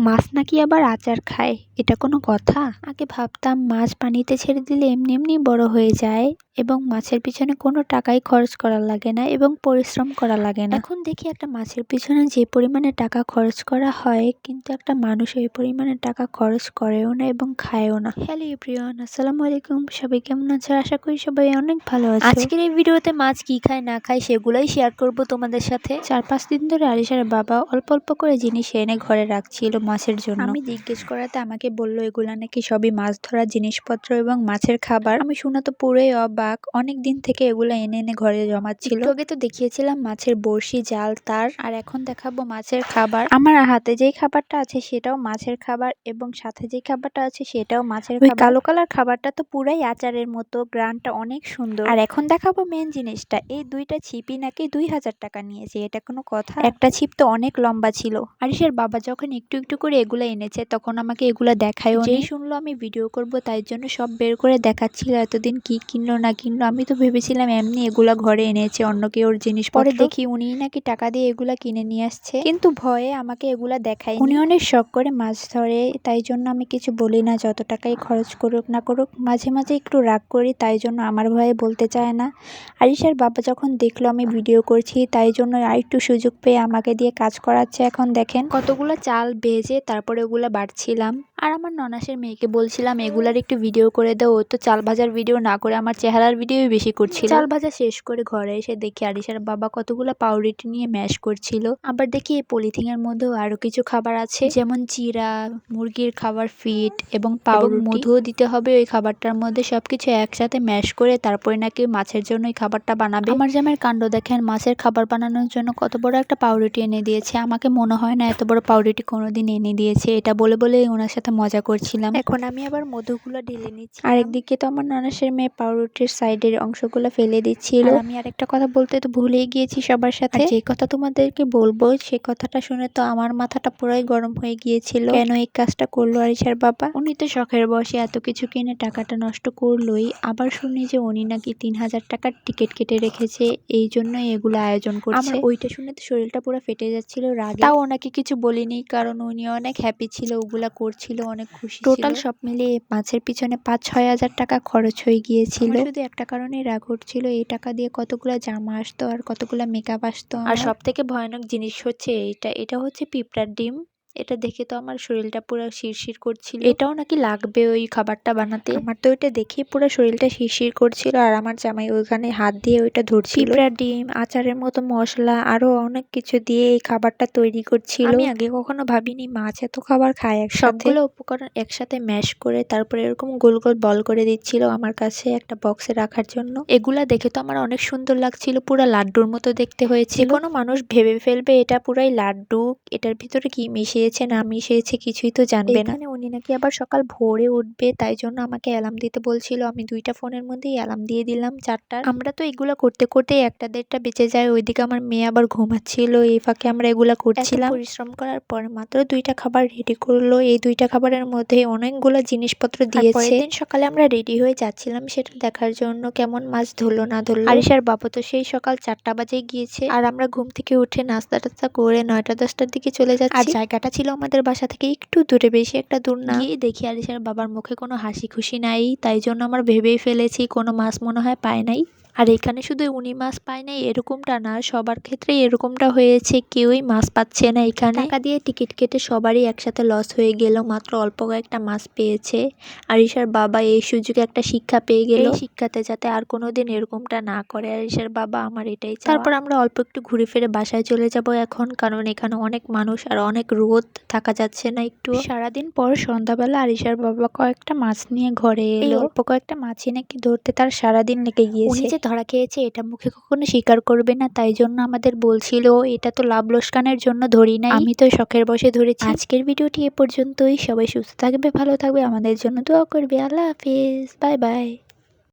মাছ নাকি আবার আচার খায়, এটা কোনো কথা? আগে ভাবতাম মাছ পানিতে ছেড়ে দিলে এমনি এমনি বড় হয়ে যায় এবং মাছের পিছনে কোনো টাকাই খরচ করা লাগে না এবং পরিশ্রম করা লাগে না। এখন দেখি একটা মাছের পিছনে যে পরিমাণে টাকা খরচ করা হয়, কিন্তু একটা মানুষ এই পরিমাণে টাকা খরচ করেও না এবং খায়ও না। হ্যালো এভরিওয়ান, আসসালামু আলাইকুম। সবাই কেমন আছে? আশা করি সবাই অনেক ভালো আছে। আজকের এই ভিডিওতে মাছ কি খায় না খায় সেগুলাই শেয়ার করব তোমাদের সাথে। 4-5 দিন ধরে আরিশার বাবা অল্প অল্প করে জিনিস এনে ঘরে রাখছিল মাছের জন্য। আমি জিজ্ঞেস করাতে আমাকে বললো এগুলা নাকি সবই মাছ ধরার জিনিসপত্র এবং মাছের খাবার। আমি শুনে তো পুরোই অবাক। অনেক দিন থেকে এগুলা এনে এনে ঘরে জমাচ্ছিল। আগে তো দেখিয়েছিলাম মাছের বড়শি, জাল, তার, আর এখন দেখাবো মাছের খাবার। আমার হাতে যেই খাবারটা আছে সেটাও মাছের খাবার এবং সাথে যেই খাবারটা আছে সেটাও মাছের খাবার। কালো কালার খাবারটা তো পুরাই আচারের মতো, গ্রানটা অনেক সুন্দর। আর এখন দেখাবো মেন জিনিসটা। এই দুইটা ছিপই নাকি 2000 টাকা নিয়েছে, এটা কোনো কথা? একটা ছিপ তো অনেক লম্বা ছিল। আরিশের বাবা যখন একটু একটু করে এগুলা এনেছে তখন আমাকে এগুলা দেখায়ও। যেই শুনলো আমি ভিডিও করব তাই জন্য সব বের করে দেখাচ্ছিল। এতদিন কি কিনলো না কিনলো, আমি তো ভেবেছিলাম এমনি এগুলা ঘরে এনেছে অন্য কেউর জিনিস। পরে দেখি উনি নাকি টাকা দিয়ে এগুলা কিনে নিয়ে আসছে, কিন্তু ভয়ে আমাকে এগুলা দেখায়। উনি অনেক শখ করে মাছ ধরে, তাই জন্য আমি কিছু বলি না, যত টাকাই খরচ করুক না করুক। মাঝে মাঝে একটু রাগ করি, তাই জন্য আমার ভয়ে বলতে চায় না। আরিশার বাবা যখন দেখলো আমি ভিডিও করছি তাই জন্য আরেকটু সুযোগ পেয়ে আমাকে দিয়ে কাজ করাচ্ছে। এখন দেখেন কতগুলো চাল ভেজে তারপরে ওগুলা বাটছিলাম। আর আমার ননাসের মেয়েকে বলছিলাম এগুলার একটু ভিডিও করে দাও। ও তো চাল ভাজার ভিডিও না করে আমার চেহারার ভিডিও বেশি করছিল। চাল ভাজা শেষ করে ঘরে এসে দেখি আরিশার বাবা কতগুলো পাউরুটি নিয়ে ম্যাশ করছিল। আবার দেখি এই পলিথিনের মধ্যেও আরো কিছু খাবার আছে, যেমন চিরা, মুরগির খাবার, ফিট এবং পাউরুটি, মধুও দিতে হবে ওই খাবারটার মধ্যে। সবকিছু একসাথে ম্যাশ করে তারপরে নাকি মাছের জন্য এই খাবারটা বানাবে। আমার জামাইয়ের কাণ্ড দেখেন, মাছের খাবার বানানোর জন্য কত বড় একটা পাউরুটি এনে দিয়েছে। আমাকে মনে হয় না এত বড় পাউরুটি কোনোদিন এনে দিয়েছে। এটা বলে বলে ওনার সাথে মজা করছিলাম। এখন আমি আবার মধুগুলো ঢেলে নিচ্ছি। আরেকদিকে তো আমার ননাসের মেয়ে পাউরুটির সাইডের অংশগুলো ফেলে দিচ্ছিল। আর আমি আরেকটা কথা বলতে তো ভুলেই গিয়েছি সবার সাথে। যে কথা তোমাদেরকে বলবো সেই কথাটা শুনে তো আমার মাথাটা পুরাই গরম হয়ে গিয়েছিল। কেন এই কাজটা করলো আরিশার বাবা? উনি তো শখের বসে এত কিছু কিনে টাকাটা নষ্ট করলোই। আবার শুনি যে উনি নাকি 3000 টাকার টিকিট কেটে রেখেছে, এই জন্যই এগুলো আয়োজন করছে। আমার ওইটা শুনে তো শরীরটা পুরো ফেটে যাচ্ছিল রাগে। তাও ওনাকে কিছু বলিনি, কারণ উনি অনেক হ্যাপি ছিল, ওগুলা করছিল, অনেক খুশি ছিল। টোটাল সব মিলিয়ে মাছের পিছনে 5-6 হাজার টাকা খরচ হয়ে গিয়েছিল। শুধু একটা কারণেই রাগ হচ্ছিল, এই টাকা দিয়ে কতগুলা জামা আসতো আর কতগুলা মেকআপ আসতো। আর সব থেকে ভয়ানক জিনিস হচ্ছে এটা হচ্ছে পিঁপড়ার ডিম। এটা দেখে তো আমার শরীরটা পুরো শিরশির করছিল। এটাও নাকি লাগবে ওই খাবারটা বানাতে। আমার তো ওইটা দেখে পুরো শরীরটা শিরশির করছিল। আর আমার জামাই ওইখানে হাত দিয়ে ওইটা ধরছিল। পিঁপড়ার ডিম, আচারের মতো মশলা, আরো অনেক কিছু দিয়ে এই খাবারটা তৈরি করছিল। আমি আগে কখনো ভাবিনি মাছ এত খাবার খায় একসাথে। সবগুলো উপকরণ একসাথে ম্যাশ করে তারপরে এরকম গোল গোল বল করে দিচ্ছিল আমার কাছে একটা বক্সে রাখার জন্য। এগুলা দেখে তো আমার অনেক সুন্দর লাগছিল, পুরো লাড্ডুর মতো দেখতে হয়েছিল। কোনো মানুষ ভেবে ফেলবে এটা পুরাই লাড্ডু, এটার ভিতরে কি মিশিয়েছে না মিশিয়েছে কিছুই তো জানবে না। উনি নাকি আবার সকাল ভোরে উঠবে, তাই জন্য আমাকে অ্যালার্ম দিতে বলছিল। আমি 2টা ফোনের মধ্যেই অ্যালার্ম দিয়ে দিলাম 4টার। আমরা তো এগুলা করতে করতে 1টা-1.5টা বেঁচে যায়। ওইদিকে আমার মেয়ে আবার ঘুমাচ্ছিল, এই ফাঁকে আমরা এগুলা করছিলাম। পরিশ্রম করার পর মাত্র 2টা খাবার রেডি করলো। এই 2টা খাবারের মধ্যে অনেকগুলো জিনিসপত্র দিয়েছে। পরের দিন সকালে আমরা রেডি হয়ে যাচ্ছিলাম সেটা দেখার জন্য, কেমন মাছ ধরলো না ধরলো। আরিশার বাবা তো সেই সকাল 4টা বাজে গিয়েছে, আর আমরা ঘুম থেকে উঠে নাস্তা টাস্তা করে 9টা-10টার দিকে চলে যাচ্ছি। আর জায়গাটা ছিল আমাদের বাসা থেকে একটু দূরে, বেশি একটা দূর না। গিয়ে দেখি আরিশার বাবার মুখে কোনো হাসি খুশি নাই, তাই জন্য আমরা ভেবেই ফেলেছি কোনো মাছ মনে হয় পায় নাই। আর এখানে শুধু উনি মাছ পায় নাই এরকমটা না, সবার ক্ষেত্রেই এরকমটা হয়েছে, কেউই মাছ পাচ্ছে না এখানে। টাকা দিয়ে টিকিট কেটে সবারই একসাথে লস হয়ে গেল, মাত্র অল্প কয়েকটা মাছ পেয়েছে। আরিশার বাবা এই সুযোগে একটা শিক্ষা পেয়ে গেল, এই শিক্ষাতে যাতে আর কোনোদিন এরকমটা না করে আরিশার বাবা, আমার এটাই চাওয়া। তারপর আমরা অল্প একটু ঘুরে ফিরে বাসায় চলে যাব এখন, কারণ এখানে অনেক মানুষ আর অনেক রোদ, থাকা যাচ্ছে না একটু। সারাদিন পর সন্ধ্যাবেলা আরিশার বাবা কয়েকটা মাছ নিয়ে ঘরে এলো। অল্প কয়েকটা মাছই নাকি ধরতে তার সারাদিন লেগে গিয়েছে। উনি যে ধরা খেয়েছে এটা মুখে কখনো স্বীকার করবে না, তাই জন্য আমাদের বলছিল এটা তো লাভ লোকসানের জন্য ধরি নাই, আমি তো শখের বসে ধরেছি। আজকের ভিডিওটি এ পর্যন্তই। সবাই সুস্থ থাকবে, ভালো থাকবে, আমাদের জন্য দোয়া করবে। আল্লাহ হাফিজ, বাই বাই।